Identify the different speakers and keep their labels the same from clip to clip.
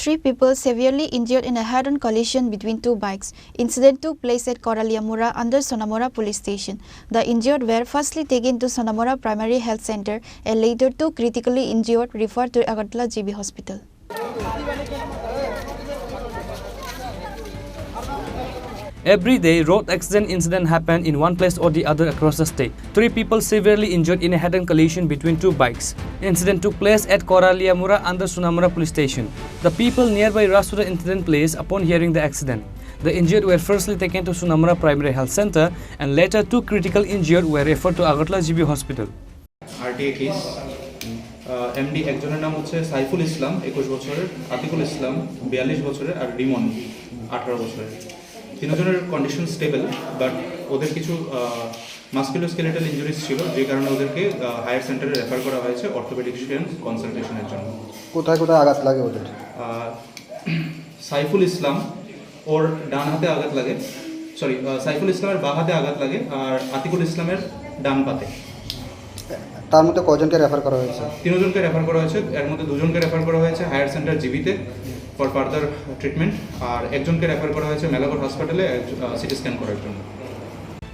Speaker 1: 3 people severely injured in a head-on collision between two bikes. Incident took place at Koraliamura under Sonamora police station. The injured were firstly taken to Sonamora Primary Health Center and later two critically injured referred to Agartala GB Hospital.
Speaker 2: Every day, road accident incident happen in one place or the other across the state. 3 people severely injured in a head-on collision between two bikes. Incident took place at Koraliamura under Sonamora police station. The people nearby rushed to the incident place upon hearing the accident. The injured were firstly taken to Sonamora Primary Health Center and later two critical injured were referred to Agartala GB Hospital.
Speaker 3: RTA case MD একজনের নাম হচ্ছে সাইফুল ইসলাম 21 বছরের, আতিকুল ইসলাম 42 বছরের আর রিমন 18 বছরের। তিনজনের condition stable, but ওদের কিছু musculoskeletal injuries ছিল, যে কারণে ওদেরকে হায়ার সেন্টারে রেফার করা হয়েছে অর্থোপেডিক্সিয়ান কনসালটেশনের জন্য।
Speaker 4: কোথায় কোথায় আঘাত লাগে ওদের?
Speaker 3: সাইফুল ইসলাম ওর ডান হাতে আঘাত লাগে, সাইফুল ইসলামের বাঁ হাতে আঘাত লাগে আর আতিকুল ইসলামের ডান পাতে।
Speaker 4: তার মধ্যে কয়জনকে রেফার করা হয়েছে?
Speaker 3: 3 জনকে রেফার করা হয়েছে, এর মধ্যে 2 জনকে রেফার করা হয়েছে হায়ার সেন্টার জিবিতে ফর ফার্দার ট্রিটমেন্ট, আর একজনকে রেফার করা হয়েছে মেলাগড় হসপিটালে সিটি স্ক্যান করার জন্য।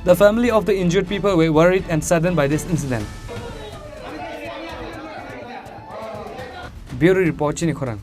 Speaker 2: The family of the injured people were worried and saddened by this incident. Bureau Report, Chini Khorang.